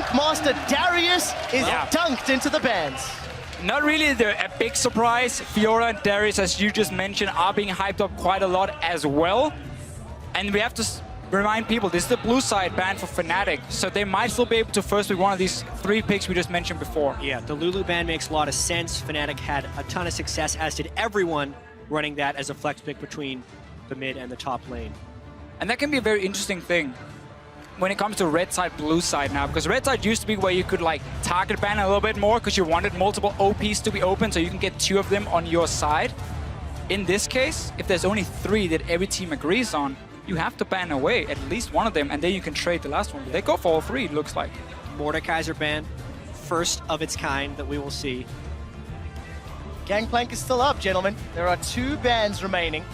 Junkmaster Darius is dunked into the bans. Not really a big surprise. Fiora and Darius, as you just mentioned, are being hyped up quite a lot as well. And we have to remind people, this is the blue side ban for Fnatic, so they might still be able to first pick one of these 3 picks we just mentioned before. Yeah, the Lulu ban makes a lot of sense. Fnatic had a ton of success, as did everyone running that as a flex pick between the mid and the top lane. And that can be a very interesting thing when it comes to red side, blue side now, because red side used to be where you could like target ban a little bit more because you wanted multiple OPs to be open so you can get 2 of them on your side. In this case, if there's only 3 that every team agrees on, you have to ban away at least one of them, and then you can trade the last one. They go for all 3, it looks like. Mordekaiser ban, first of its kind that we will see. Gangplank is still up, gentlemen. There are 2 bans remaining.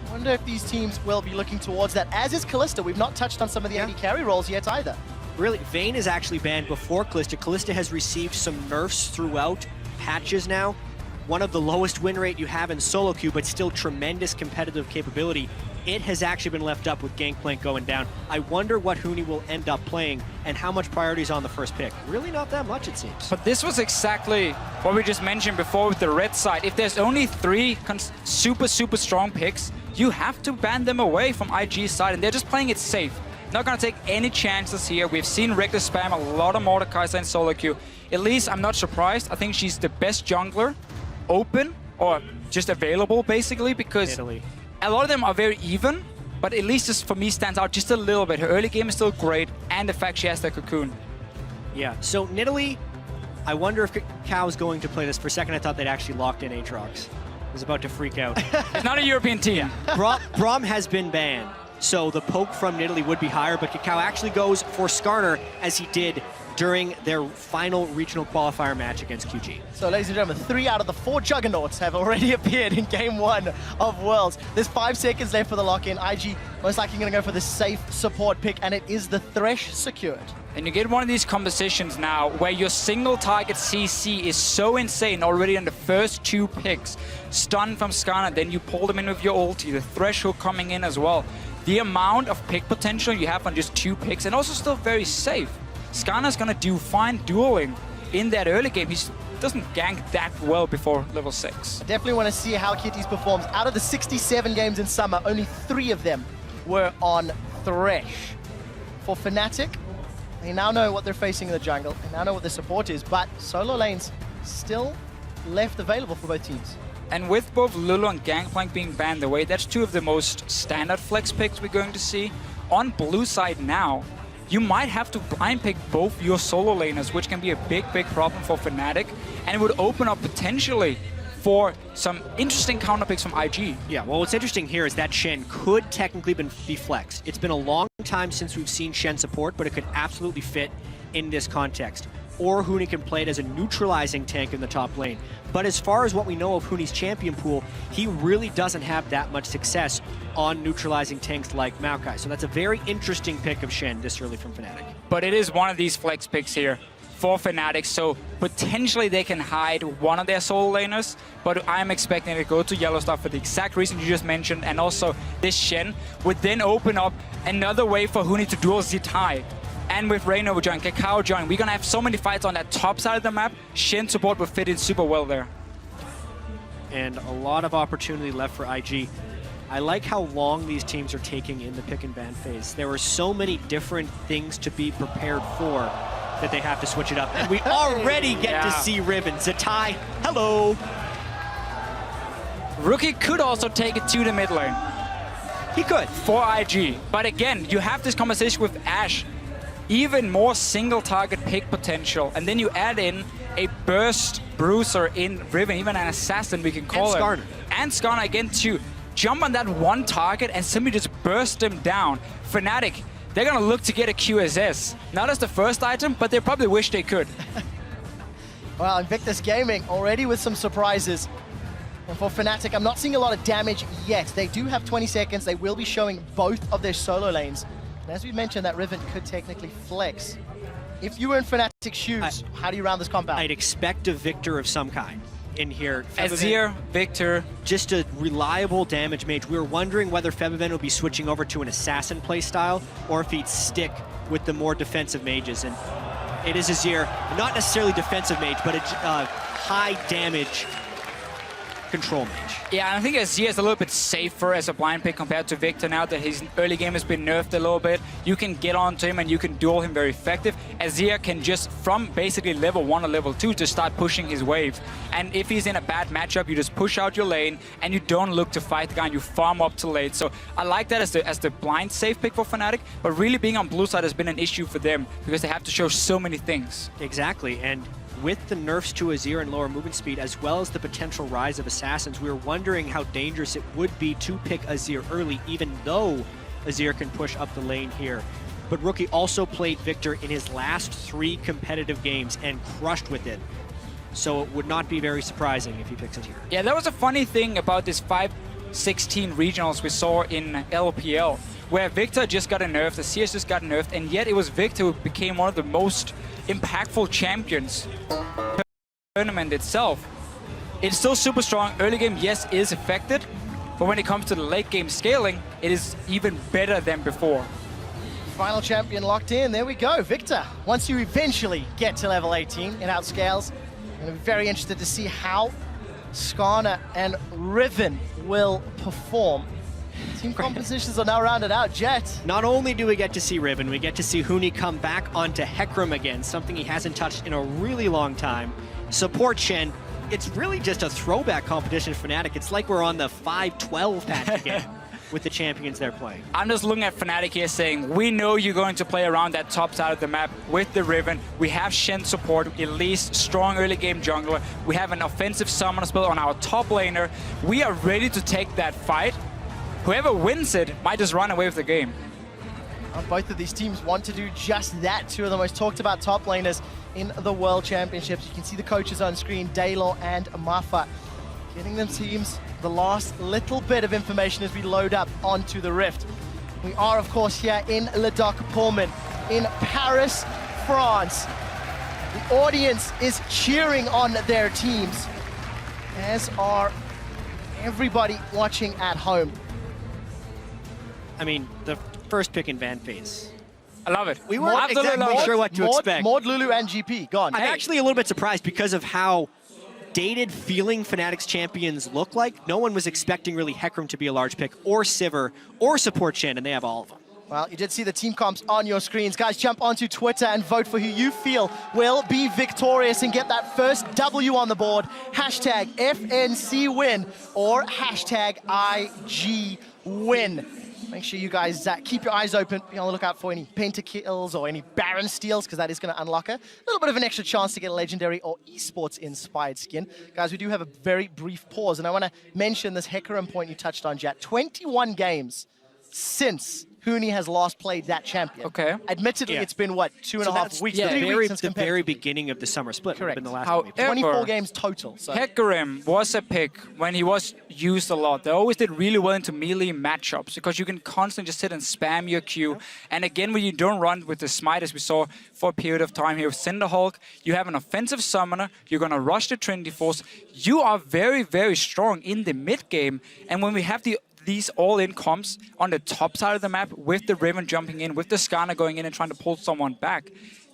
I wonder if these teams will be looking towards that, as is Kalista. We've not touched on some of the AD carry roles yet either. Really, Vayne is actually banned before Kalista. Kalista has received some nerfs throughout patches now. One of the lowest win rate you have in solo queue, but still tremendous competitive capability. It has actually been left up with Gangplank going down. I wonder what Huni will end up playing and how much priority is on the first pick. Really not that much, it seems. But this was exactly what we just mentioned before with the red side. If there's only 3 super strong picks, you have to ban them away from IG's side, and they're just playing it safe. Not gonna take any chances here. We've seen Reckless spam a lot of Mordekaiser in solo queue. At least I'm not surprised. I think she's the best jungler, open, or just available basically, because Italy. A lot of them are very even, but at least this for me stands out just a little bit. Her early game is still great, and the fact she has the cocoon. Yeah, so Nidalee, I wonder if Cow's going to play this. For a second I thought they'd actually locked in Aatrox. I was about to freak out. It's not a European team. Braum has been banned, so the poke from Nidalee would be higher, but Kakao actually goes for Skarner, as he did during their final regional qualifier match against QG. So, ladies and gentlemen, 3 out of the 4 juggernauts have already appeared in Game 1 of Worlds. There's 5 seconds left for the lock-in. IG most likely going to go for the safe support pick, and it is the Thresh secured. And you get one of these compositions now where your single target CC is so insane already in the first 2 picks. Stun from Skarner, then you pull them in with your ulti, the Threshold coming in as well. The amount of pick potential you have on just 2 picks, and also still very safe. Skarner's gonna do fine dueling in that early game. He doesn't gank that well before level 6. I definitely want to see how Kitties performs. Out of the 67 games in summer, only 3 of them were on Thresh. For Fnatic, they now know what they're facing in the jungle. They now know what their support is, but solo lanes still left available for both teams. And with both Lulu and Gangplank being banned away, that's 2 of the most standard flex picks we're going to see. On blue side now, you might have to blind pick both your solo laners, which can be a big problem for Fnatic, and it would open up potentially for some interesting counter picks from IG. Yeah, well, what's interesting here is that Shen could technically be flexed. It's been a long time since we've seen Shen support, but it could absolutely fit in this context. Or Huni can play it as a neutralizing tank in the top lane. But as far as what we know of Huni's champion pool, he really doesn't have that much success on neutralizing tanks like Maokai. So that's a very interesting pick of Shen this early from Fnatic. But it is one of these flex picks here for Fnatic, so potentially they can hide one of their solo laners, but I'm expecting to go to Yellowstar for the exact reason you just mentioned, and also this Shen would then open up another way for Huni to duel Zitai. And with Reynova join, Kakao join, we're gonna have so many fights on that top side of the map. Shen support will fit in super well there. And a lot of opportunity left for IG. I like how long these teams are taking in the pick and ban phase. There are so many different things to be prepared for that they have to switch it up. And we already get to see Riven. Zitai, hello! Rookie could also take it to the mid lane. He could. For IG. But again, you have this conversation with Ashe. Even more single target pick potential. And then you add in a burst bruiser in Riven, even an assassin we can call him. Skarner. And Skarner again to jump on that one target and simply just burst him down. Fnatic, they're gonna look to get a QSS. Not as the first item, but they probably wish they could. Well, Invictus Gaming already with some surprises. And for Fnatic, I'm not seeing a lot of damage yet. They do have 20 seconds. They will be showing both of their solo lanes. And as we mentioned, that Riven could technically flex. If you were in Fnatic's shoes, how do you round this comp out? I'd expect a Victor of some kind in here. Azir, Victor. Just a reliable damage mage. We were wondering whether Febiven would be switching over to an assassin playstyle or if he'd stick with the more defensive mages. And it is Azir, not necessarily defensive mage, but a high damage control mage. Yeah, and I think Azir is a little bit safer as a blind pick compared to Victor now that his early game has been nerfed a little bit. You can get onto him and you can duel him very effective. Azir can just, from basically level 1 or level 2, to start pushing his wave. And if he's in a bad matchup, you just push out your lane and you don't look to fight the guy and you farm up to late. So I like that as the blind safe pick for Fnatic, but really being on blue side has been an issue for them because they have to show so many things. Exactly, and with the nerfs to Azir and lower movement speed, as well as the potential rise of Assassins, we were wondering how dangerous it would be to pick Azir early, even though Azir can push up the lane here. But Rookie also played Victor in his last 3 competitive games and crushed with it. So it would not be very surprising if he picks it here. Yeah, that was a funny thing about this 5-16 regionals we saw in LPL, where Victor just got nerfed, the CS just got nerfed, and yet it was Victor who became one of the most impactful champions tournament itself. It's still super strong. Early game, yes, is affected, but when it comes to the late game scaling, it is even better than before. Final champion locked in. There we go. Victor, once you eventually get to level 18, it outscales. I'm going to be very interested to see how Skarner and Riven will perform. Team compositions are now rounded out. Jet. Not only do we get to see Riven, we get to see Huni come back onto Hecarim again, something he hasn't touched in a really long time. Support Shen. It's really just a throwback competition for Fnatic. It's like we're on the 5-12 patch again with the champions they're playing. I'm just looking at Fnatic here saying, we know you're going to play around that top side of the map with the Riven. We have Shen support, at least strong early game jungler. We have an offensive summoner spell on our top laner. We are ready to take that fight. Whoever wins it might just run away with the game. Both of these teams want to do just that. Two of the most talked about top laners in the World Championships. You can see the coaches on screen, Daylor and Mafa, getting them teams the last little bit of information as we load up onto the Rift. We are, of course, here in Le Doc Pullman in Paris, France. The audience is cheering on their teams, as are everybody watching at home. I mean, the first pick in Van Phase. I love it. We weren't exactly sure what to expect. Maud, Lulu, and GP, gone. I'm actually a little bit surprised because of how dated feeling Fnatic's champions look like. No one was expecting really Hecarim to be a large pick, or Sivir, or support Shen, and they have all of them. Well, you did see the team comps on your screens. Guys, jump onto Twitter and vote for who you feel will be victorious and get that first W on the board. Hashtag FNC win or hashtag IG win. Make sure you guys keep your eyes open, be on the lookout for any pentakills or any Baron steals, because that is going to unlock a little bit of an extra chance to get a legendary or esports-inspired skin. Guys, we do have a very brief pause, and I want to mention this Hecarim point you touched on, Jet. 21 games since Huni has last played that champion. Okay. Admittedly, it's been, what, 2.5 weeks? Yeah, 3 weeks since the very beginning of the summer split. Correct. Been the last However, 24 games total. So. Hecarim was a pick when he was used a lot. They always did really well into melee matchups because you can constantly just sit and spam your Q. And again, when you don't run with the smite, as we saw for a period of time here with Cinderhulk, you have an offensive summoner, you're going to rush the Trinity Force. You are very, very strong in the mid game. And when we have these all-in comps on the top side of the map with the Riven jumping in, with the Skarner going in and trying to pull someone back,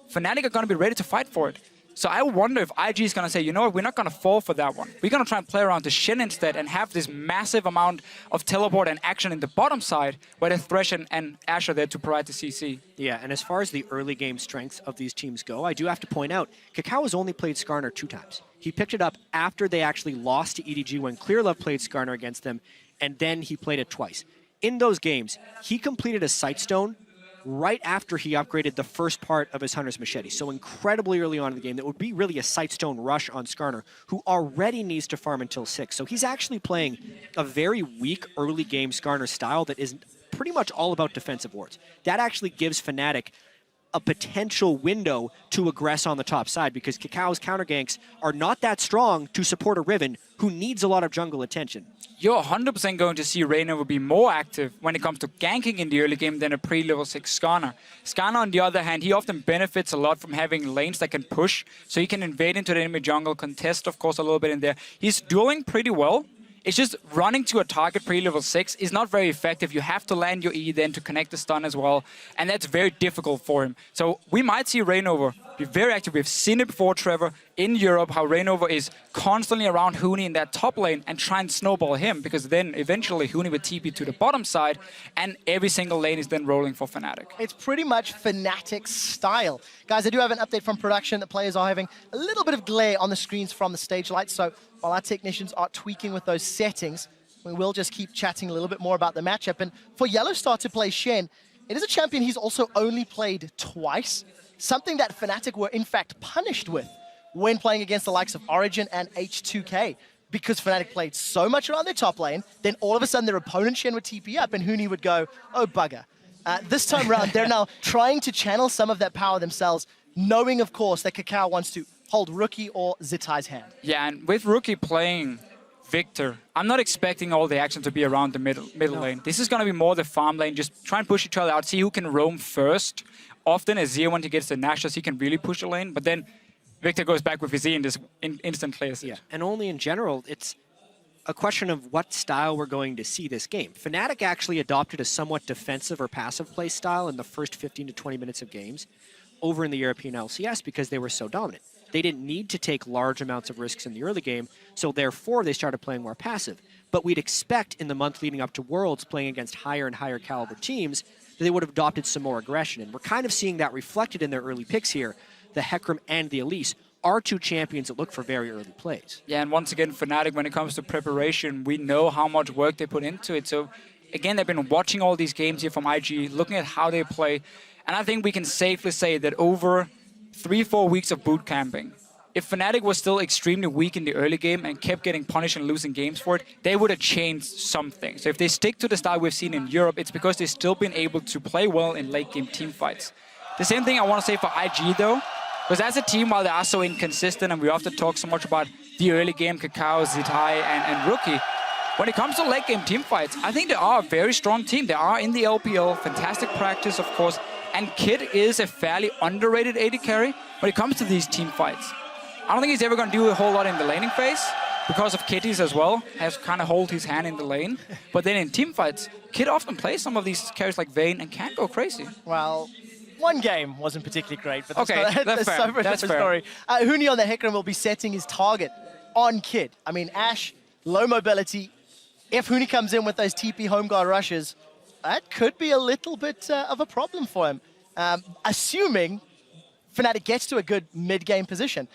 Fnatic are going to be ready to fight for it. So I wonder if IG is going to say, you know what, we're not going to fall for that one. We're going to try and play around the Shen instead and have this massive amount of teleport and action in the bottom side where the Thresh and Ashe are there to provide the CC. Yeah, and as far as the early game strengths of these teams go, I do have to point out, Kakao has only played Skarner 2 times. He picked it up after they actually lost to EDG when Clearlove played Skarner against them, and then he played it twice. In those games, he completed a Sightstone right after he upgraded the first part of his Hunter's Machete. So incredibly early on in the game, that would be really a Sightstone rush on Skarner, who already needs to farm until 6. So he's actually playing a very weak early game Skarner style that is pretty much all about defensive wards. That actually gives Fnatic a potential window to aggress on the top side, because Kakao's counter ganks are not that strong to support a Riven who needs a lot of jungle attention. You're 100% going to see Reyna will be more active when it comes to ganking in the early game than a pre-level 6 Skarner. Skarner, on the other hand, he often benefits a lot from having lanes that can push, so he can invade into the enemy jungle, contest, of course, a little bit in there. He's dueling pretty well It's just running to a target pre-level 6 is not very effective. You have to land your E then to connect the stun as well, and that's very difficult for him. So we might see Reignover be very active. We've seen it before, Trevor, in Europe, how Reignover is constantly around Huni in that top lane and try and snowball him, because then eventually Huni would TP to the bottom side, and every single lane is then rolling for Fnatic. It's pretty much Fnatic style. Guys, I do have an update from production that players are having a little bit of glare on the screens from the stage lights, so while our technicians are tweaking with those settings, we will just keep chatting a little bit more about the matchup. And for Yellowstar to play Shen, it is a champion he's also only played twice, something that Fnatic were in fact punished with when playing against the likes of Origin and H2K, because Fnatic played so much around their top lane, then all of a sudden their opponent Shen would TP up and Huni would go, oh bugger. This time around, they're now trying to channel some of that power themselves, knowing of course that Kakao wants to hold Rookie or Zitai's hand. Yeah, and with Rookie playing Victor, I'm not expecting all the action to be around the middle lane. This is going to be more the farm lane, just try and push each other out, see who can roam first. Often as Zia, when he gets the Nashus, he can really push the lane, but then Victor goes back with his E and just instant clears it. Yeah, and only in general, it's a question of what style we're going to see this game. Fnatic actually adopted a somewhat defensive or passive play style in the first 15 to 20 minutes of games over in the European LCS because they were so dominant. They didn't need to take large amounts of risks in the early game, so therefore they started playing more passive. But we'd expect in the month leading up to Worlds, playing against higher and higher caliber teams, that they would have adopted some more aggression. And we're kind of seeing that reflected in their early picks here. The Hecarim and the Elise are two champions that look for very early plays. Yeah, and once again, Fnatic, when it comes to preparation, we know how much work they put into it. So again, they've been watching all these games here from IG, looking at how they play. And I think we can safely say that over 3-4 weeks of boot camping, if Fnatic was still extremely weak in the early game and kept getting punished and losing games for it, they would have changed something. So if they stick to the style we've seen in Europe, it's because they've still been able to play well in late game team fights. The same thing I want to say for IG though, because as a team, while they are so inconsistent and we often talk so much about the early game, Kakao, Zitai, and Rookie, when it comes to late game team fights, I think they are a very strong team. They are in the LPL, fantastic practice, of course, and Kid is a fairly underrated AD carry when it comes to these team fights. I don't think he's ever going to do a whole lot in the laning phase because of Kitties as well, has kind of hold his hand in the lane. But then in team fights, Kid often plays some of these carries like Vayne and can go crazy. Well, one game wasn't particularly great, but that's, okay, that's fair. So that's fair. Story. Huni on the Hecarim will be setting his target on Kid. I mean, Ashe, low mobility. If Huni comes in with those TP home guard rushes, that could be a little bit of a problem for him. Assuming Fnatic gets to a good mid-game position.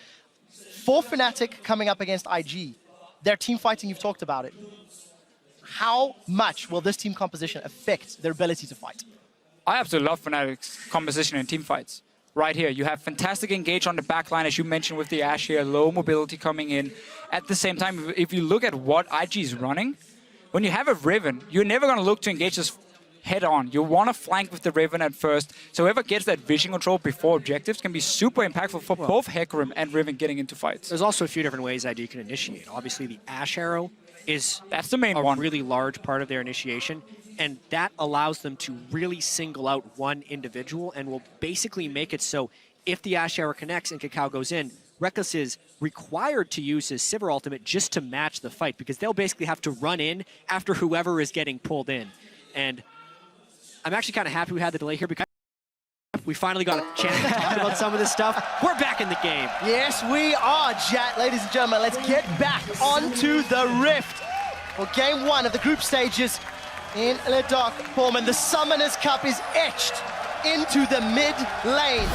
For Fnatic coming up against IG, their team fighting, you've talked about it. How much will this team composition affect their ability to fight? I absolutely love Fnatic's composition in team fights. Right here, you have fantastic engage on the backline, as you mentioned with the Ashe here, low mobility coming in. At the same time, if you look at what IG is running, when you have a Riven, you're never going to look to engage this head on. You want to flank with the Riven at first, so whoever gets that vision control before objectives can be super impactful for both Hecarim and Riven getting into fights. There's also a few different ways ID can initiate. Obviously, the Ashe arrow is that's the main one. Really large part of their initiation, and that allows them to really single out one individual and will basically make it so if the Ashe arrow connects and Kakao goes in, Reckless is required to use his Sivir ultimate just to match the fight, because they'll basically have to run in after whoever is getting pulled in. And I'm actually kind of happy we had the delay here because we finally got a chance to talk about some of this stuff. We're back in the game. Yes, we are, Jat. Ladies and gentlemen, let's get back onto the Rift for game one of the group stages in Le Dark Pullman. The Summoners Cup is etched into the mid lane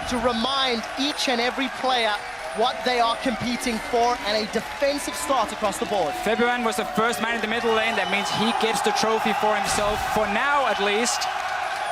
to remind each and every player what they are competing for, and a defensive start across the board. Februan was the first man in the middle lane. That means he gets the trophy for himself. For now, at least,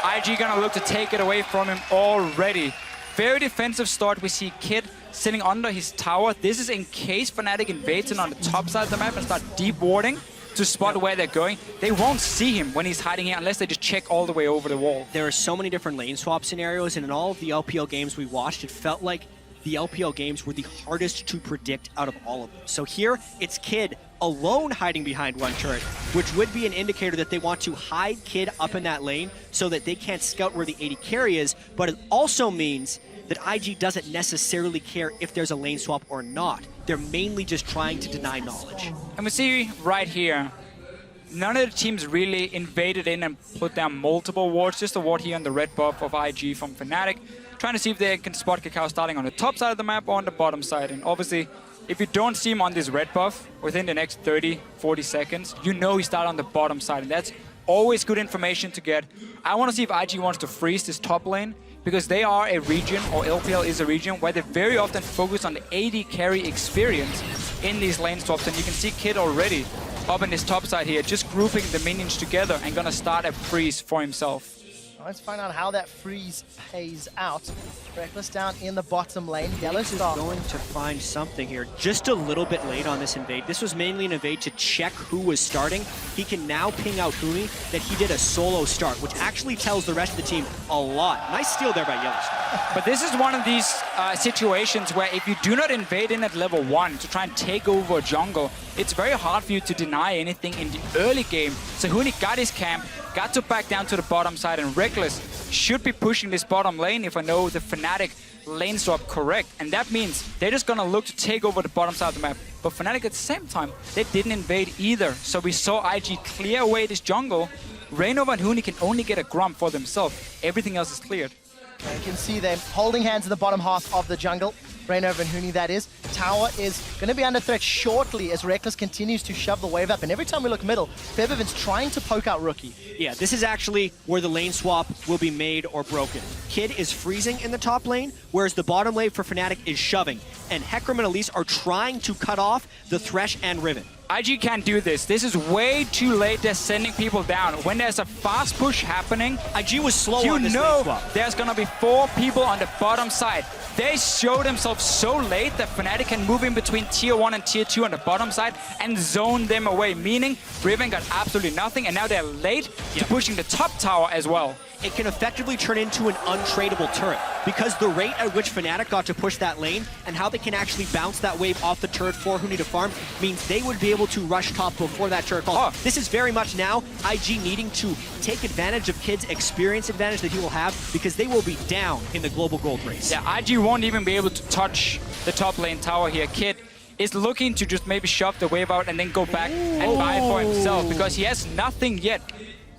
IG gonna look to take it away from him already. Very defensive start. We see Kid sitting under his tower. This is in case Fnatic invades him on the top side of the map and start deep warding to spot where they're going. They won't see him when he's hiding here unless they just check all the way over the wall. There are so many different lane swap scenarios, and in all of the LPL games we watched, it felt like the LPL games were the hardest to predict out of all of them. So here, it's Kid alone hiding behind one turret, which would be an indicator that they want to hide Kid up in that lane so that they can't scout where the AD carry is, but it also means that IG doesn't necessarily care if there's a lane swap or not. They're mainly just trying to deny knowledge. And we see right here, none of the teams really invaded in and put down multiple wards, just a ward here on the red buff of IG from Fnatic, trying to see if they can spot Kakao starting on the top side of the map or on the bottom side. And obviously, if you don't see him on this red buff within the next 30, 40 seconds, you know he started on the bottom side, and that's always good information to get. I want to see if IG wants to freeze this top lane, because they are a region, or LPL is a region, where they very often focus on the AD carry experience in these lane swaps. And you can see Kid already up in this top side here, just grouping the minions together and gonna start a freeze for himself. Let's find out how that freeze pays out. Reckless down in the bottom lane. Yellow is going to find something here. Just a little bit late on this invade. This was mainly an invade to check who was starting. He can now ping out Huni that he did a solo start, which actually tells the rest of the team a lot. Nice steal there by Yellowstone. But this is one of these situations where if you do not invade in at level 1 to try and take over a jungle, it's very hard for you to deny anything in the early game. So Huni got his camp, got to back down to the bottom side, and Reckless should be pushing this bottom lane if I know the Fnatic lane swap correct. And that means they're just gonna look to take over the bottom side of the map. But Fnatic at the same time, they didn't invade either. So we saw IG clear away this jungle. Rainova and Huni can only get a Grump for themselves. Everything else is cleared. You can see them holding hands in the bottom half of the jungle. Rainova and Huni, that is. Tower is going to be under threat shortly as Reckless continues to shove the wave up. And every time we look middle, Febiven's trying to poke out Rookie. Yeah, this is actually where the lane swap will be made or broken. Kid is freezing in the top lane, whereas the bottom lane for Fnatic is shoving. And Hecarim and Elise are trying to cut off the Thresh and Riven. IG can't do this. This is way too late. They're sending people down. When there's a fast push happening, IG was slow you on this know lane swap. There's gonna be 4 people on the bottom side. They show themselves so late that Fnatic can move in between tier 1 and tier 2 on the bottom side and zone them away, meaning Riven got absolutely nothing, and now they're late to pushing the top tower as well. It can effectively turn into an untradeable turret because the rate at which Fnatic got to push that lane and how they can actually bounce that wave off the turret for Huni to farm means they would be able to rush top before that turret falls. This is very much now IG needing to take advantage of Kid's experience advantage that he will have because they will be down in the global gold race. Yeah, IG won't even be able to touch the top lane tower here. Kid is looking to just maybe shove the wave out and then go back and buy for himself because he has nothing yet.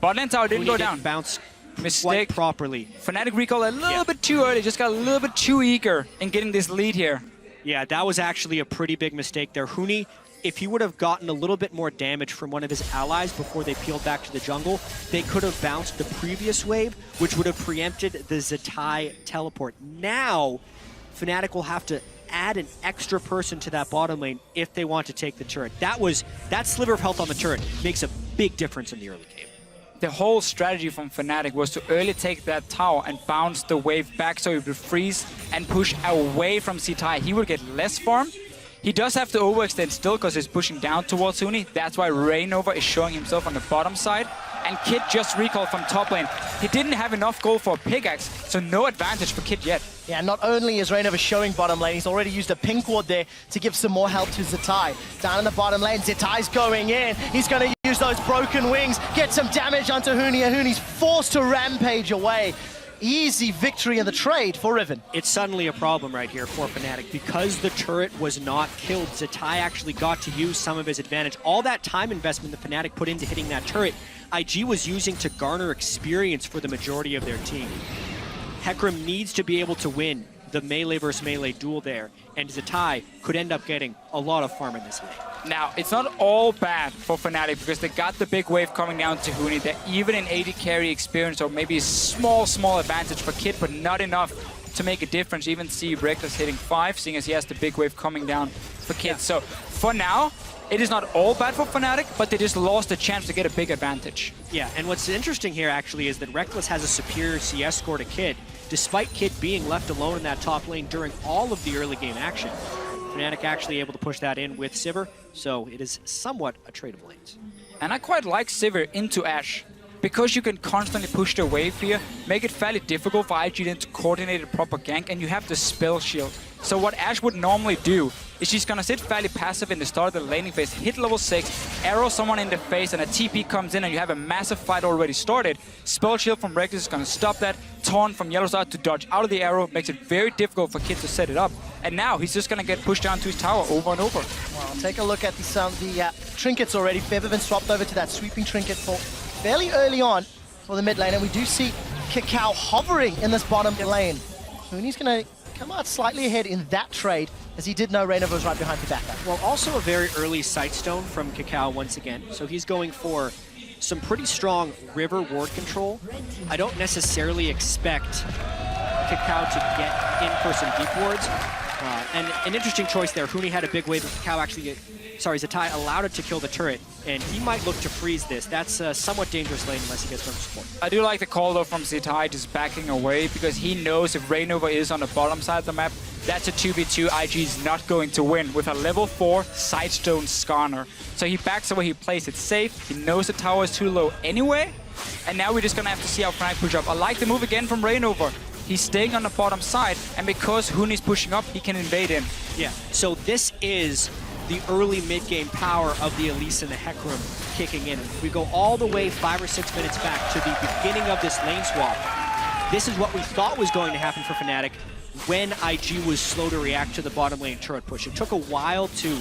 Bot lane tower didn't go down. Bounce Mistake quite properly. Fnatic recall a little bit too early, just got a little bit too eager in getting this lead here. Yeah, that was actually a pretty big mistake there. Huni, if he would have gotten a little bit more damage from one of his allies before they peeled back to the jungle, they could have bounced the previous wave, which would have preempted the Zatai teleport. Now, Fnatic will have to add an extra person to that bottom lane if they want to take the turret. That sliver of health on the turret makes a big difference in the early game. The whole strategy from Fnatic was to early take that tower and bounce the wave back so he would freeze and push away from Zatai. He would get less farm. He does have to overextend still because he's pushing down towards Huni. That's why Rainova is showing himself on the bottom side. And Kid just recalled from top lane. He didn't have enough gold for a pickaxe, so no advantage for Kid yet. Yeah, not only is Rainova showing bottom lane, he's already used a pink ward there to give some more help to Zatai. Down in the bottom lane, Zatai's going in. He's going to use those broken wings, get some damage onto Huni, and Huni's forced to rampage away. Easy victory in the trade for Riven. It's suddenly a problem right here for Fnatic. Because the turret was not killed, Zatai actually got to use some of his advantage. All that time investment that Fnatic put into hitting that turret, IG was using to garner experience for the majority of their team. Hecarim needs to be able to win the melee versus melee duel there, and Zatai could end up getting a lot of farm in this lane. Now, it's not all bad for Fnatic because they got the big wave coming down to Huni. They're even in AD carry experience, or maybe a small advantage for Kid, but not enough to make a difference. Even see Reckless hitting 5, seeing as he has the big wave coming down for Kid. Yeah. So, for now, it is not all bad for Fnatic, but they just lost a chance to get a big advantage. Yeah, and what's interesting here actually is that Reckless has a superior CS score to Kid, despite Kid being left alone in that top lane during all of the early game action. Fnatic actually able to push that in with Sivir, so it is somewhat a trade of lanes. And I quite like Sivir into Ashe, because you can constantly push the wave here, make it fairly difficult for IG then to coordinate a proper gank, and you have the spell shield. So what Ashe would normally do is she's gonna sit fairly passive in the start of the laning phase, hit level 6, arrow someone in the face, and a TP comes in and you have a massive fight already started. Spell Shield from Reckless is gonna stop that. Taunt from Yellowstar to dodge out of the arrow makes it very difficult for Kid to set it up. And now he's just gonna get pushed down to his tower over and over. Well, take a look at the trinkets already. Fev have been swapped over to that sweeping trinket for fairly early on for the mid lane, and we do see Kakao hovering in this bottom lane. Huni's gonna come out slightly ahead in that trade, as he did know Reynova was right behind the backup. Well, also a very early Sightstone from Kakao once again. So he's going for some pretty strong river ward control. I don't necessarily expect Kakao to get in for some deep wards. And an interesting choice there. Huni had a big wave, but Kakao actually, Zatai allowed it to kill the turret, and he might look to freeze this. That's a somewhat dangerous lane unless he gets firm support. I do like the call though from Zatai just backing away, because he knows if Reynova is on the bottom side of the map, that's a 2v2 IG is not going to win with a level 4 Sightstone Skarner. So he backs away, he plays it safe, he knows the tower is too low anyway, and now we're just gonna have to see how Fnatic push up. I like the move again from Reynova. He's staying on the bottom side, and because Huni's pushing up, he can invade in. Yeah, so this is the early mid-game power of the Elise and the Hecarim kicking in. We go all the way 5 or 6 minutes back to the beginning of this lane swap. This is what we thought was going to happen for Fnatic when IG was slow to react to the bottom lane turret push. It took a while to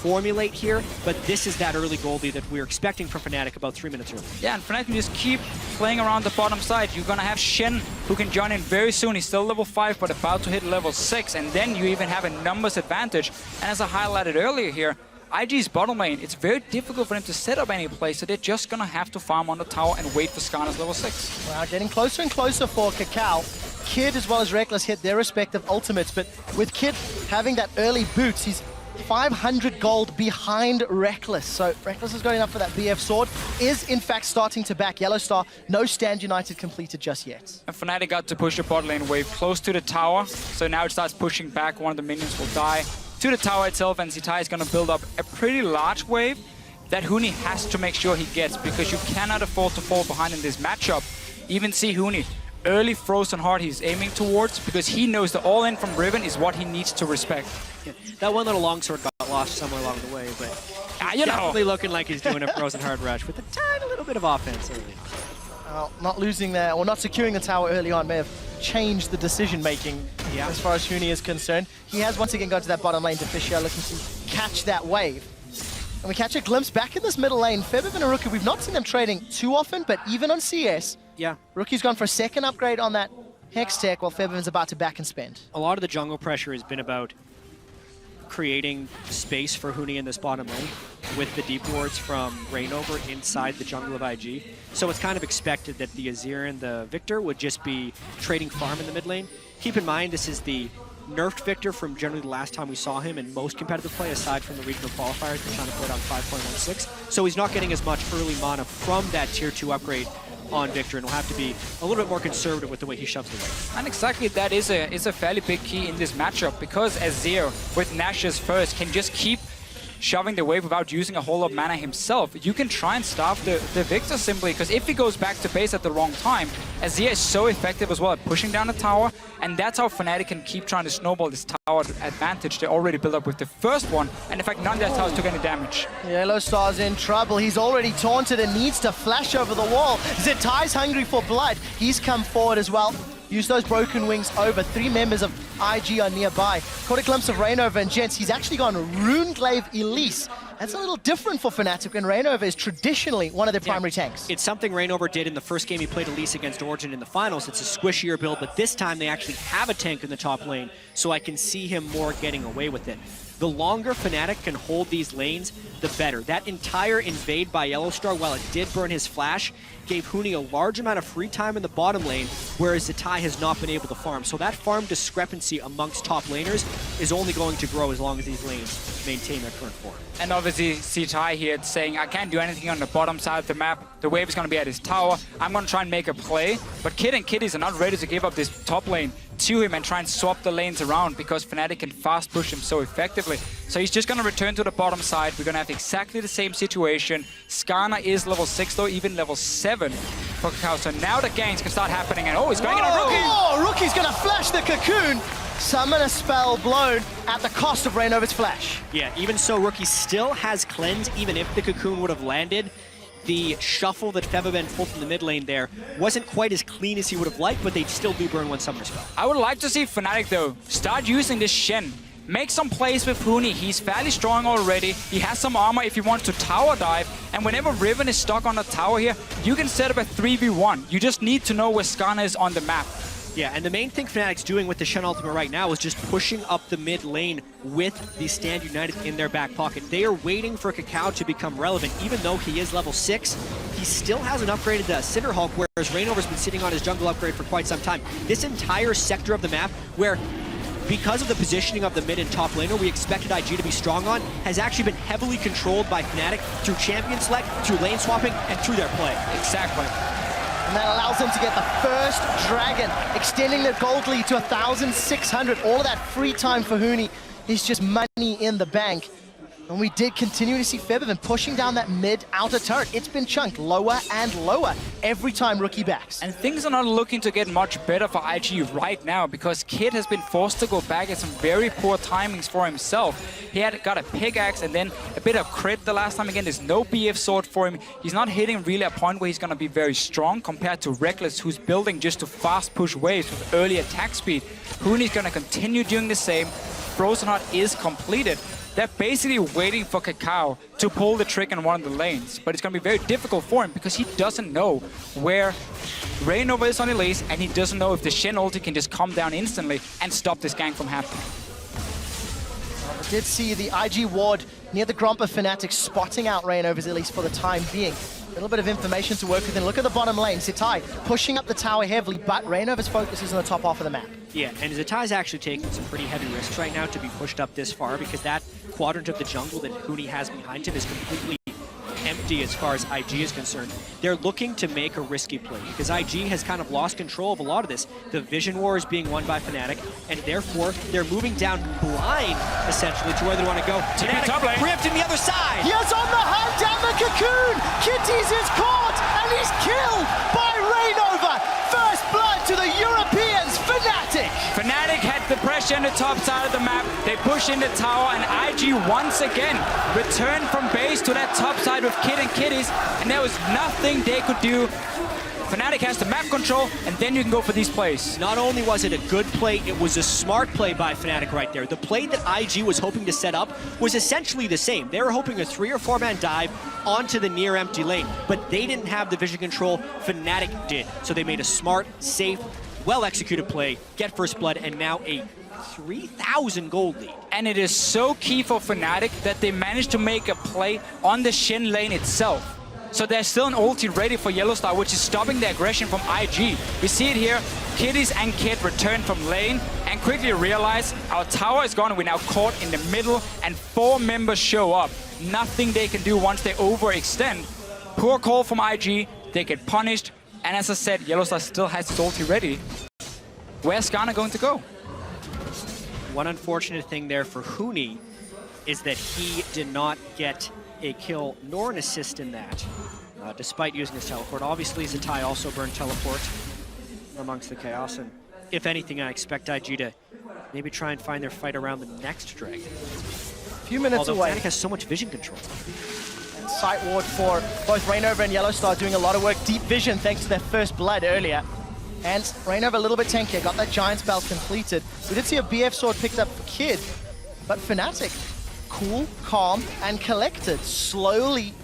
formulate here, but this is that early goldie that we were expecting from Fnatic about 3 minutes early. Yeah, and Fnatic can just keep playing around the bottom side. You're gonna have Shen, who can join in very soon. He's still level 5, but about to hit level 6, and then you even have a numbers advantage. And as I highlighted earlier here, IG's bottom lane, it's very difficult for them to set up any play, so they're just gonna have to farm on the tower and wait for Skarner's level 6. Wow, getting closer and closer for Kakao. Kid as well as Reckless hit their respective ultimates, but with Kid having that early boots, he's 500 gold behind Reckless. So Reckless is going up for that BF sword, is in fact starting to back Yellowstar. No Stand United completed just yet. And Fnatic got to push the bot lane wave close to the tower, so now it starts pushing back. One of the minions will die to the tower itself, and Zatai is going to build up a pretty large wave that Huni has to make sure he gets, because you cannot afford to fall behind in this matchup. Even see Huni. Early frozen heart he's aiming towards, because he knows the all-in from Riven is what he needs to respect. Yeah, that one little longsword got lost somewhere along the way, but you know, definitely looking like he's doing a frozen heart rush with a tiny little bit of offense early. Not losing there, or not securing the tower early on may have changed the decision-making as far as Huni is concerned. He has once again gone to that bottom lane to Fisher, looking to catch that wave. And we catch a glimpse back in this middle lane. Febiv and Aruka, we've not seen them trading too often, but even on CS, Rookie's gone for a second upgrade on that Hex Tech, while Febiven's about to back and spend. A lot of the jungle pressure has been about creating space for Huni in this bottom lane with the deep wards from Reignover inside the jungle of IG. So it's kind of expected that the Azir and the Victor would just be trading farm in the mid lane. Keep in mind, this is the nerfed Victor from generally the last time we saw him in most competitive play, aside from the regional qualifiers, which China played on 5.16. So he's not getting as much early mana from that tier 2 upgrade on Victor, and will have to be a little bit more conservative with the way he shoves the wave. And exactly that is a fairly big key in this matchup, because Azir with Nash's first can just keep shoving the wave without using a whole lot of mana himself. You can try and starve the Victor simply, because if he goes back to base at the wrong time, Azir is so effective as well at pushing down the tower, and that's how Fnatic can keep trying to snowball this tower advantage they already built up with the first one, and in fact none of their towers took any damage. Yellowstar's in trouble. He's already taunted and needs to flash over the wall. Zetai's hungry for blood. He's come forward as well. Use those broken wings over. 3 members of IG are nearby. Caught a glimpse of Reignover, and gents, he's actually gone Runeglaive Elise. That's a little different for Fnatic, and Reignover is traditionally one of their primary tanks. It's something Reignover did in the first game he played Elise against Origin in the finals. It's a squishier build, but this time they actually have a tank in the top lane, so I can see him more getting away with it. The longer Fnatic can hold these lanes, the better. That entire invade by Yellowstar, while it did burn his flash, gave Huni a large amount of free time in the bottom lane, whereas Zatai has not been able to farm. So that farm discrepancy amongst top laners is only going to grow as long as these lanes maintain their current form. And obviously Zatai here saying, I can't do anything on the bottom side of the map. The wave is going to be at his tower. I'm going to try and make a play. But Kid and Kitties are not ready to give up this top lane to him and try and swap the lanes around, because Fnatic can fast push him so effectively. So he's just going to return to the bottom side. We're going to have exactly the same situation. Skarner is level 6 though, even level 7 for Kakao. So now the ganks can start happening, and oh, he's going in on Rookie! Oh, Rookie's going to flash the cocoon. Summon a spell blown at the cost of Reignover's flash. Yeah, even so, Rookie still has cleanse, even if the cocoon would have landed. The shuffle that Febiven pulled from the mid lane there wasn't quite as clean as he would have liked, but they still do burn one summoner spell. I would like to see Fnatic, though, start using this Shen. Make some plays with Huni. He's fairly strong already. He has some armor if he wants to tower dive. And whenever Riven is stuck on the tower here, you can set up a 3v1. You just need to know where Skarner is on the map. Yeah, and the main thing Fnatic's doing with the Shen ultimate right now is just pushing up the mid lane with the Stand United in their back pocket. They are waiting for Cacao to become relevant. Even though he is level 6, he still hasn't upgraded the Cinderhulk, whereas Reignover's been sitting on his jungle upgrade for quite some time. This entire sector of the map, where because of the positioning of the mid and top laner we expected IG to be strong on, has actually been heavily controlled by Fnatic through champion select, through lane swapping, and through their play. Exactly. And that allows them to get the first dragon, extending their gold lead to 1,600. All of that free time for Huni is just money in the bank. And we did continue to see Febiven pushing down that mid outer turret. It's been chunked lower and lower every time Rookie backs. And things are not looking to get much better for IG right now, because Kid has been forced to go back at some very poor timings for himself. He had got a pickaxe and then a bit of crit the last time. Again, there's no BF sword for him. He's not hitting really a point where he's going to be very strong compared to Reckless, who's building just to fast push waves with early attack speed. Huni's going to continue doing the same. Frozen Heart is completed. They're basically waiting for Cacao to pull the trick in one of the lanes, but it's going to be very difficult for him because he doesn't know where Reignover is on Elise, and he doesn't know if the Shen ulti can just come down instantly and stop this gank from happening. I did see the IG ward near the Gromp of Fnatic spotting out Reignover's Elise for the time being. A little bit of information to work with, and look at the bottom lane. Zitai pushing up the tower heavily, but Reignover's focus is on the top half of the map. Yeah, and Zitai's actually taking some pretty heavy risks right now to be pushed up this far, because that quadrant of the jungle that Huni has behind him is completely empty as far as IG is concerned. They're looking to make a risky play because IG has kind of lost control of a lot of this. The Vision War is being won by Fnatic, and therefore they're moving down blind, essentially, to where they want to go. Fnatic preempting the other side! He is on the hunt down the cocoon! Kitties is caught, and he's killed by Reignover! First blood to the Europeans, Fnatic! Fnatic had the pressure on the top side of the map. They push in the tower, and IG once again returned from base to that top side with Kid and Kitties, and there was nothing they could do. Fnatic has the map control, and then you can go for these plays. Not only was it a good play, it was a smart play by Fnatic right there. The play that IG was hoping to set up was essentially the same. They were hoping a 3 or 4 man dive onto the near empty lane, but they didn't have the vision control. Fnatic did. So they made a smart, safe, well-executed play, get first blood, and now a 3,000 gold lead. And it is so key for Fnatic that they managed to make a play on the Shen lane itself. So there's still an ulti ready for Yellowstar, which is stopping the aggression from IG. We see it here. Kitties and Kid return from lane and quickly realize our tower is gone. We're now caught in the middle, and 4 members show up. Nothing they can do once they overextend. Poor call from IG. They get punished. And as I said, Yellowstar still has his ulti ready. Where's Skarner going to go? One unfortunate thing there for Huni is that he did not get a kill nor an assist in that, despite using his teleport. Obviously, Zitai also burned teleport amongst the chaos, and if anything, I expect IG to maybe try and find their fight around the next dragon. A few minutes Although away. Fnatic has so much vision control. And sight ward for both Reignover and Yellowstar doing a lot of work. Deep vision thanks to their first blood earlier. And Reignover a little bit tankier, got that giant spell completed. We did see a BF sword picked up for Kid, but Fnatic, cool, calm, and collected, slowly,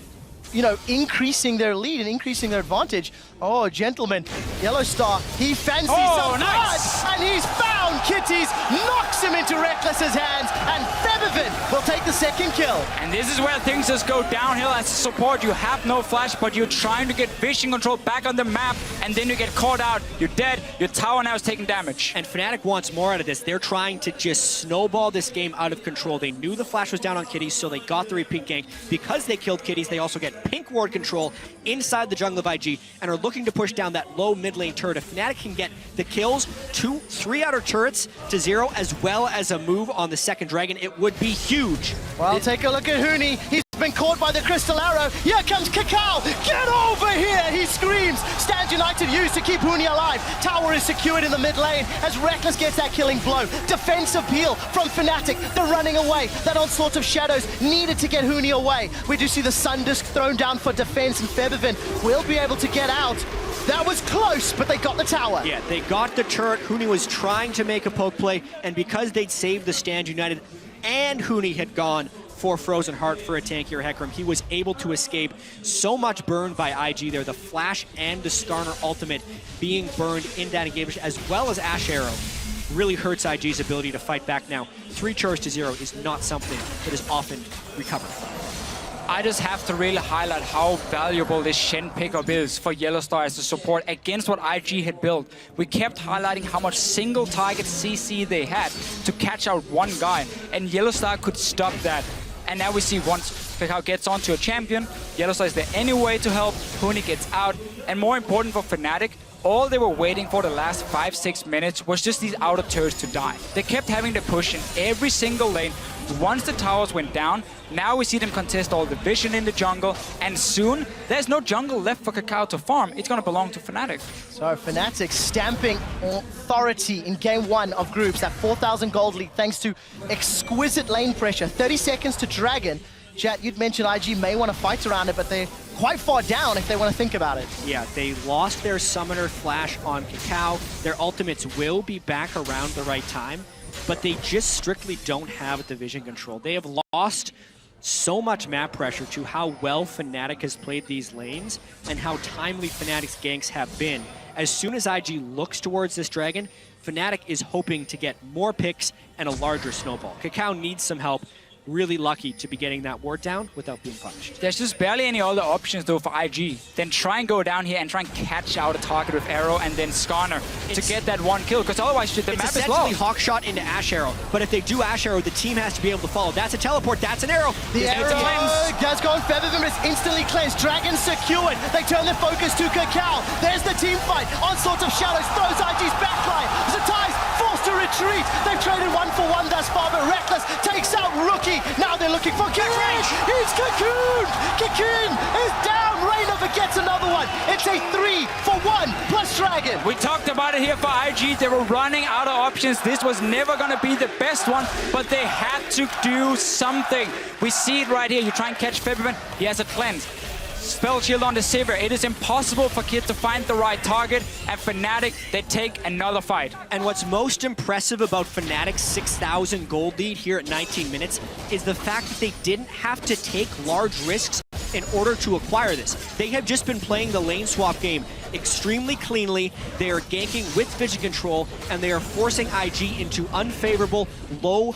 you know, increasing their lead and increasing their advantage. Oh, gentlemen, Yellowstar, he fancies some nice. blood, and he's found Kitties, knocks him into Reckless's hands, and Febiven will take the second kill. And this is where things just go downhill. As a support, you have no flash, but you're trying to get vision control back on the map, and then you get caught out, you're dead, your tower now is taking damage. And Fnatic wants more out of this. They're trying to just snowball this game out of control. They knew the flash was down on Kitties, so they got the repeat gank. Because they killed Kitties, they also get pink ward control inside the jungle of IG, and are looking to push down that low mid lane turret. If Fnatic can get the kills, 3 outer turrets to 0, as well as a move on the second dragon, it would be huge. Well, take a look at Huni. He's been caught by the Crystal Arrow. Here comes Kakao. Get over here, he screams. Stand United used to keep Huni alive. Tower is secured in the mid lane as Reckless gets that killing blow. Defensive peel from Fnatic. They're running away. That onslaught of shadows needed to get Huni away. We do see the Sun Disc thrown down for defense, and Feathervin will be able to get out. That was close, but they got the tower. Yeah, they got the turret. Huni was trying to make a poke play, and because they'd saved the Stand United and Huni had gone for Frozen Heart for a tankier Hecarim, he was able to escape. So much burned by IG there. The Flash and the Skarner ultimate being burned in that engagement, as well as Ash Arrow, really hurts IG's ability to fight back now. 3 chars to 0 is not something that is often recovered. I just have to really highlight how valuable this Shen pickup is for Yellowstar as a support against what IG had built. We kept highlighting how much single target CC they had to catch out one guy, and Yellowstar could stop that. And now we see once Kakao gets onto a champion, Yellowstar is there anyway to help, Huni gets out, and more important for Fnatic, all they were waiting for the last 5-6 minutes was just these outer turrets to die. They kept having to push in every single lane. Once the towers went down, now we see them contest all the vision in the jungle, and soon there's no jungle left for Kakao to farm. It's going to belong to Fnatic. So Fnatic stamping authority in game 1 of groups, that 4,000 gold lead thanks to exquisite lane pressure. 30 seconds to Dragon. Chat, you'd mentioned IG may want to fight around it, but they're quite far down if they want to think about it. Yeah, they lost their Summoner Flash on Kakao. Their ultimates will be back around the right time, but they just strictly don't have the vision control. They have lost so much map pressure to how well Fnatic has played these lanes and how timely Fnatic's ganks have been. As soon as IG looks towards this Dragon, Fnatic is hoping to get more picks and a larger snowball. Kakao needs some help. Really lucky to be getting that ward down without being punished. There's just barely any other options though for IG. Then try and go down here and try and catch out a target with Arrow and then Skarner to get that one kill, because otherwise the map is lost. It's essentially Hawkshot into Ash Arrow, but if they do Ash Arrow, the team has to be able to follow. That's a teleport, that's an arrow. The arrow does go on Feathervin, but it's instantly cleansed. Dragon secured. They turn their focus to Kakao. There's the team fight. Onslaught of shadows throws IG's backline. Zatais forced to retreat. They've traded 1-for-1 thus far, but Reckless takes out Rookie. Now they're looking for Cocoon. He's Cocoon. Cocoon is down. Rainover gets another one. It's a 3-for-1 plus Dragon. We talked about it here for IG. They were running out of options. This was never going to be the best one, but they had to do something. We see it right here. You try and catch Feathervin. He has a cleanse. Spell shield on the Sivir. It is impossible for Kid to find the right target, and Fnatic, they take another fight. And what's most impressive about Fnatic's 6,000 gold lead here at 19 minutes is the fact that they didn't have to take large risks in order to acquire this. They have just been playing the lane swap game extremely cleanly. They are ganking with vision control, and they are forcing IG into unfavorable, low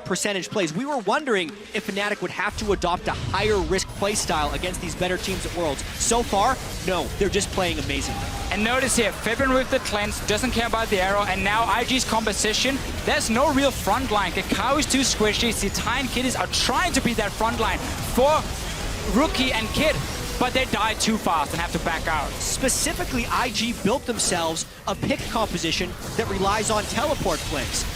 percentage plays. We were wondering if Fnatic would have to adopt a higher risk play style against these better teams at Worlds. So far, no, they're just playing amazingly. And notice here, Feathervin with the cleanse, doesn't care about the arrow, and now IG's composition, there's no real front line. Kakao is too squishy. Zitai and Kiddies are trying to be that front line for Rookie and Kid, but they die too fast and have to back out. Specifically, IG built themselves a pick composition that relies on teleport plays.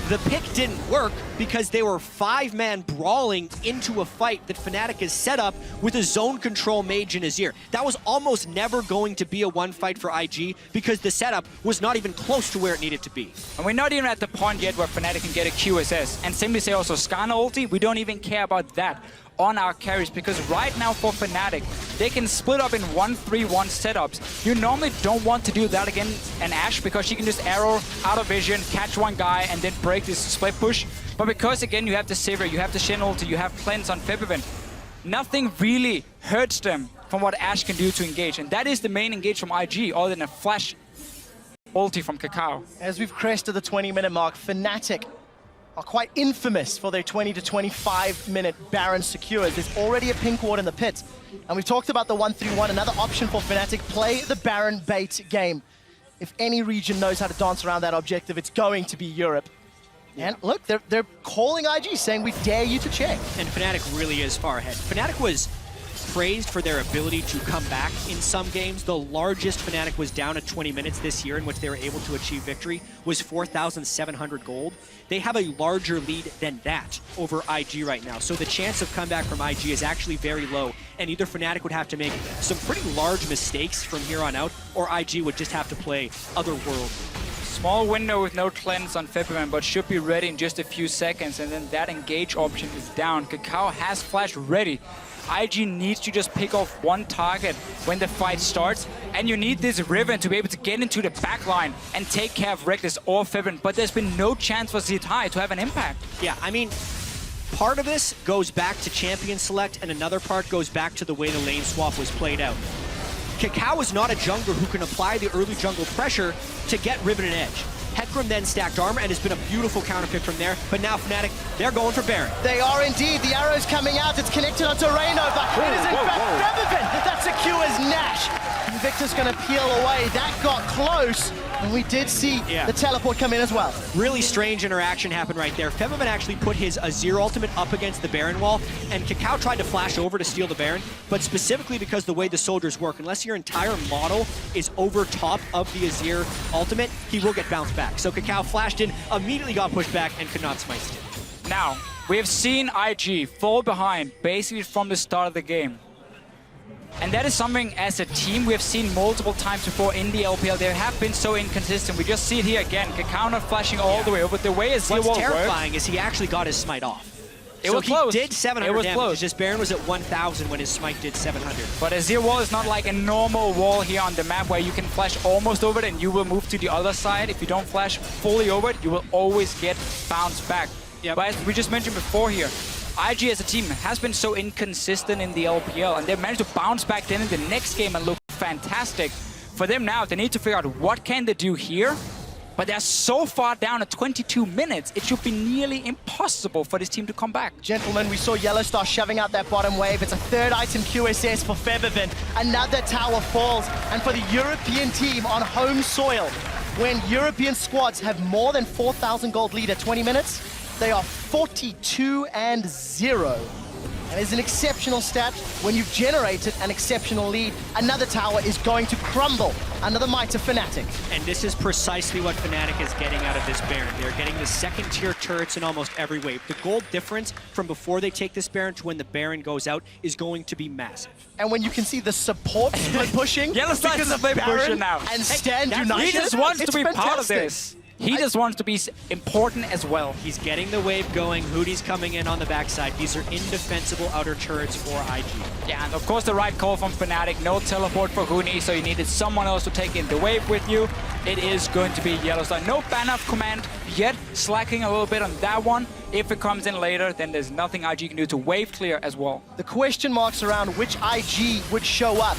The pick didn't work because they were 5-man brawling into a fight that Fnatic has set up with a zone control mage in Azir. That was almost never going to be a one fight for IG because the setup was not even close to where it needed to be. And we're not even at the point yet where Fnatic can get a QSS. And simply say also Skarner ulti, we don't even care about that on our carries, because right now for Fnatic, they can split up in 1-3-1 setups. You normally don't want to do that against an Ashe because she can just arrow out of vision, catch one guy, and then break this split push. But because again you have the Sivir, you have the Shen ulti, you have Cleanse on Feathervin, nothing really hurts them from what Ashe can do to engage. And that is the main engage from IG, other than a flash ulti from Kakao. As we've crested the 20-minute mark, Fnatic are quite infamous for their 20 to 25-minute Baron secures. There's already a pink ward in the pit. And we've talked about the 1-3-1, another option for Fnatic, play the Baron bait game. If any region knows how to dance around that objective, it's going to be Europe. Yeah. And look, they're calling IG, saying we dare you to check. And Fnatic really is far ahead. Fnatic was praised for their ability to come back in some games. The largest Fnatic was down at 20 minutes this year in which they were able to achieve victory was 4,700 gold. They have a larger lead than that over IG right now. So the chance of comeback from IG is actually very low. And either Fnatic would have to make some pretty large mistakes from here on out, or IG would just have to play otherworldly. Small window with no cleanse on Febiman, but should be ready in just a few seconds, and then that engage option is down. Kakao has flash ready. IG needs to just pick off one target when the fight starts, and you need this Riven to be able to get into the backline and take care of Reckless or Febiman, but there's been no chance for Zitai to have an impact. Yeah, I mean, part of this goes back to champion select, and another part goes back to the way the lane swap was played out. Kakao is not a jungler who can apply the early jungle pressure to get Riven and Edge. Hecarim then stacked armor, and it's been a beautiful counterpick from there, but now Fnatic, they're going for Baron. They are indeed. The arrow's coming out. It's connected onto Reyno, but it is in fact Febiman that secures Nash. Invictus going to peel away. That got close, and we did see the teleport come in as well. Really strange interaction happened right there. Febiman actually put his Azir ultimate up against the Baron wall, and Kakao tried to flash over to steal the Baron, but specifically because the way the soldiers work, unless your entire model is over top of the Azir ultimate, he will get bounced back. So Kakao flashed in, immediately got pushed back, and could not smite it. Now, we have seen IG fall behind basically from the start of the game. And that is something as a team we have seen multiple times before in the LPL. They have been so inconsistent. We just see it here again. Kakao not flashing all the way over. The way Azir What's terrifying is he actually got his smite off. It was close. He did 700 damage. Close. It's just Baron was at 1,000 when his smite did 700. But Azir wall is not like a normal wall here on the map where you can flash almost over it and you will move to the other side. If you don't flash fully over it, you will always get bounced back. But as we just mentioned before here, IG as a team has been so inconsistent in the LPL, and they've managed to bounce back then in the next game and look fantastic. For them now, they need to figure out what can they do here, but they're so far down at 22 minutes, it should be nearly impossible for this team to come back. Gentlemen, we saw Yellowstar shoving out that bottom wave. It's a third item QSS for Febiman. Another tower falls, and for the European team on home soil, when European squads have more than 4,000 gold lead at 20 minutes, they are 42-0. And it's an exceptional stat. When you've generated an exceptional lead, another tower is going to crumble under the might of Fnatic. And this is precisely what Fnatic is getting out of this Baron. They're getting the second-tier turrets in almost every wave. The gold difference from before they take this Baron to when the Baron goes out is going to be massive. And when you can see the support pushing Yellowstar's because of Baron now. And Stand United, he just wants to be part of fantastic. this. He just wants to be important as well. He's getting the wave going. Hootie's coming in on the backside. These are indefensible outer turrets for IG. Yeah, and of course the right call from Fnatic. No teleport for Huni, so you needed someone else to take in the wave with you. It is going to be Yellowstar. No ban off command yet, slacking a little bit on that one. If it comes in later, then there's nothing IG can do to wave clear as well. The question marks around which IG would show up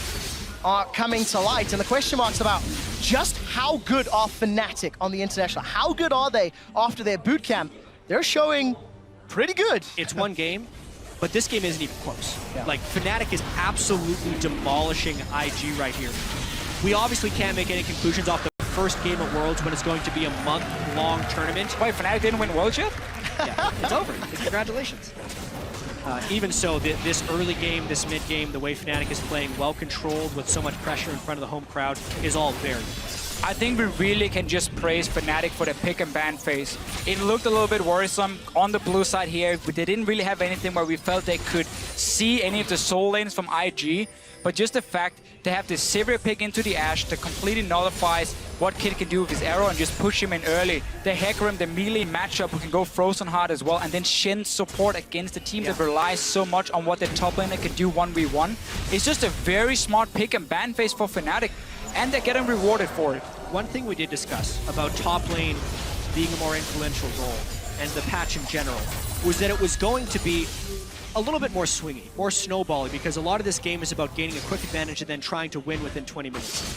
are coming to light, and the question marks about just how good are Fnatic on the international? How good are they after their boot camp? They're showing pretty good. It's one game, but this game isn't even close. Yeah. Like, Fnatic is absolutely demolishing IG right here. We obviously can't make any conclusions off the first game at Worlds when it's going to be a month-long tournament. Wait, Fnatic didn't win Worlds yet? Yeah, it's over. Congratulations. Even so, this early game, this mid game, the way Fnatic is playing, well controlled with so much pressure in front of the home crowd, is all very good. I think we really can just praise Fnatic for the pick and ban phase. It looked a little bit worrisome on the blue side here, but they didn't really have anything where we felt they could see any of the soul lanes from IG. But just the fact they have this Sivir pick into the Ashe that completely nullifies what Kid can do with his arrow and just push him in early. The Hecarim, the melee matchup who can go Frozen Heart as well, and then Shen's support against the team that relies so much on what their top laner can do 1v1. It's just a very smart pick and ban phase for Fnatic, and they're getting rewarded for it. One thing we did discuss about top lane being a more influential role, and the patch in general, was that it was going to be a little bit more swingy, more snowbally, because a lot of this game is about gaining a quick advantage and then trying to win within 20 minutes.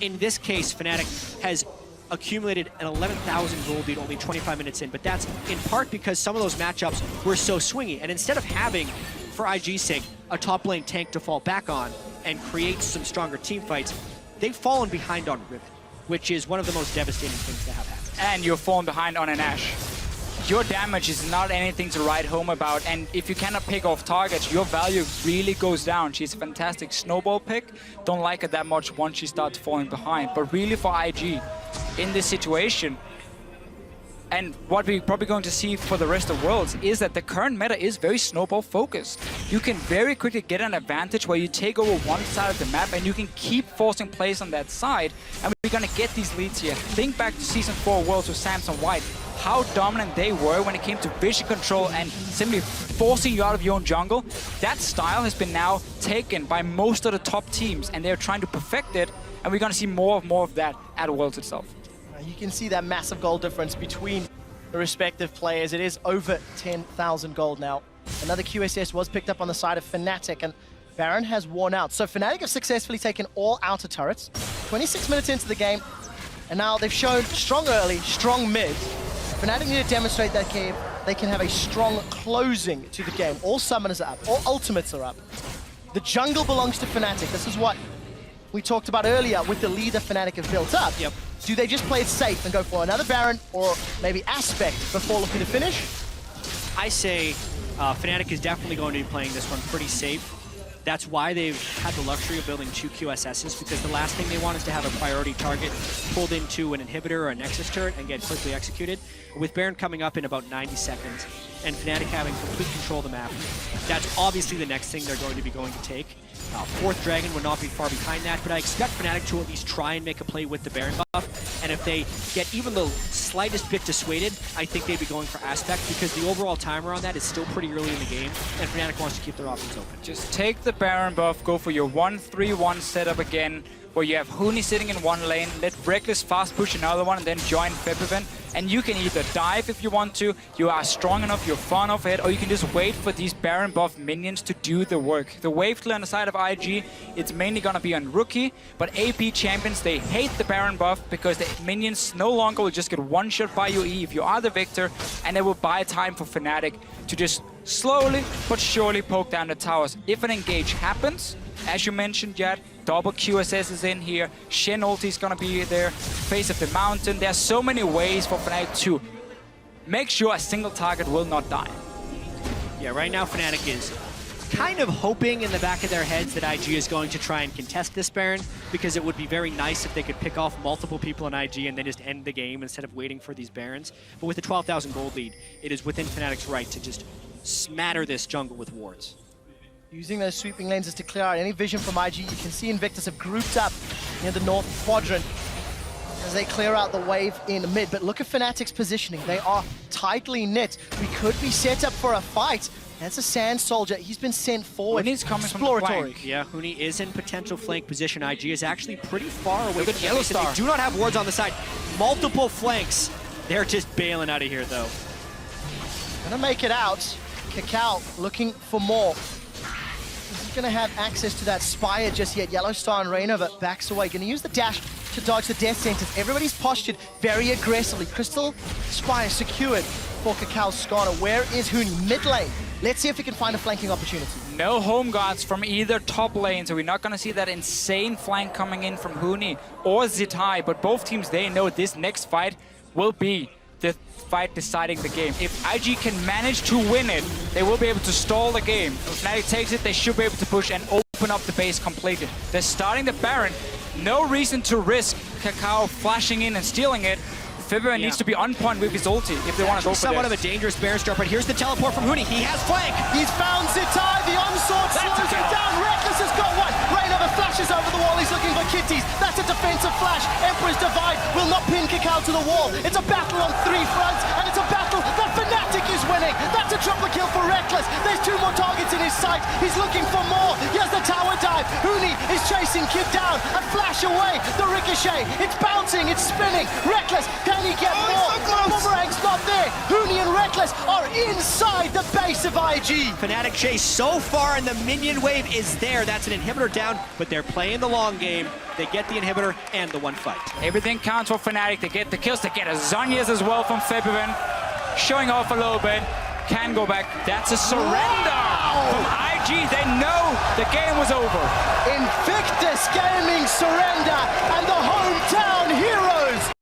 In this case, Fnatic has accumulated an 11,000 gold lead only 25 minutes in, but that's in part because some of those matchups were so swingy, and instead of having, for IG's sake, a top lane tank to fall back on and create some stronger team fights, they've fallen behind on Riven, which is one of the most devastating things to have happen. And you're falling behind on an Ashe. your damage is not anything to write home about, and if you cannot pick off targets, your value really goes down. She's a fantastic snowball pick. Don't like her that much once she starts falling behind. But really for IG, in this situation, and what we're probably going to see for the rest of Worlds is that the current meta is very snowball focused. You can very quickly get an advantage where you take over one side of the map and you can keep forcing plays on that side, and we're going to get these leads here. Think back to Season 4 Worlds with Samson White, how dominant they were when it came to vision control and simply forcing you out of your own jungle. That style has been now taken by most of the top teams, and they're trying to perfect it, and we're going to see more of that at Worlds itself. You can see that massive gold difference between the respective players. It is over 10,000 gold now. Another QSS was picked up on the side of Fnatic, and Baron has worn out. So Fnatic have successfully taken all outer turrets. 26 minutes into the game, and now they've shown strong early, strong mid. Fnatic need to demonstrate that they can have a strong closing to the game. All summoners are up, all ultimates are up. The jungle belongs to Fnatic. This is what we talked about earlier with the leader Fnatic have built up. Yep. Do they just play it safe and go for another Baron or maybe Aspect before looking to finish? I say Fnatic is definitely going to be playing this one pretty safe. That's why they've had the luxury of building 2 QSSs, because the last thing they want is to have a priority target pulled into an inhibitor or a Nexus turret and get quickly executed. With Baron coming up in about 90 seconds and Fnatic having complete control of the map, that's obviously the next thing they're going to take. Fourth Dragon would not be far behind that, but I expect Fnatic to at least try and make a play with the Baron buff, and if they get even the slightest bit dissuaded, I think they'd be going for Aspect, because the overall timer on that is still pretty early in the game, and Fnatic wants to keep their options open. Just take the Baron buff, go for your 1-3-1 setup again, where you have Huni sitting in one lane, let Reckless fast push another one, and then join Febiven. And you can either dive if you want to, you are strong enough, you're far enough ahead, or you can just wait for these Baron buff minions to do the work. The wave clear on the side of IG, it's mainly gonna be on Rookie, but AP champions, they hate the Baron buff because the minions no longer will just get one shot by your E if you are the victor, and they will buy time for Fnatic to just slowly but surely poke down the towers. If an engage happens, as you mentioned, Jad, double QSS is in here, Shen ulti is gonna be there, face of the mountain. There's so many ways for Fnatic to make sure a single target will not die. Yeah, right now Fnatic is kind of hoping in the back of their heads that IG is going to try and contest this Baron, because it would be very nice if they could pick off multiple people in IG and then just end the game instead of waiting for these Barons. But with the 12,000 gold lead, it is within Fnatic's right to just smatter this jungle with wards. Using those sweeping lenses to clear out any vision from IG. You can see Invictus have grouped up near the north quadrant as they clear out the wave in mid. But look at Fnatic's positioning. They are tightly knit. We could be set up for a fight. That's a Sand Soldier. He's been sent forward. Huni's coming exploratory. from the flank. Yeah, Huni is in potential flank position. IG is actually pretty far away. Look at Yellow Star. They do not have wards on the side. Multiple flanks. They're just bailing out of here, though. Gonna make it out. Kakao looking for more. He's gonna have access to that Spire just yet. Yellow Star and Reignover backs away. Gonna use the dash to dodge the death sentence. Everybody's postured very aggressively. Crystal Spire secured for Kakao Skarner. Where is Huni? Mid lane. Let's see if we can find a flanking opportunity. No home guards from either top lane, so we're not going to see that insane flank coming in from Huni or Zitai, but both teams, they know this next fight will be the fight deciding the game. If IG can manage to win it, they will be able to stall the game. If Fnatic takes it, they should be able to push and open up the base completely. They're starting the Baron. No reason to risk Kakao flashing in and stealing it. Febiven needs to be on point with his ulti if they want to go for somewhat this. of a dangerous Baron start, but here's the teleport from Huni. He has flank. He's found Zitai. The onslaught slows him down. Reckless has got one. Reignover flashes over the wall. He's looking for kitties. That's a defensive flash. Emperor's Divide will not pin Kakao to the wall. It's a battle on 3 fronts, and it's a battle that Fnatic is winning. That's a triple kill for Reckless. There's 2 more targets in his sight. He's looking for more. Here's the tower dive. Huni is chasing Kid down. A flash away. The ricochet. It's bouncing. It's spinning. Reckless, can he get more? Boomerang's not there. Huni and Reckless are inside the base of IG. Fnatic chase so far, and the minion wave is there. That's an inhibitor down, but they're playing the long game. They get the inhibitor and the one fight. Everything counts for Fnatic. They get the kills. They get a Zhonya's as well from Febiven. Showing off a little bit. Can go back. That's a surrender from IG. They know the game was over. Invictus Gaming surrender, and the hometown heroes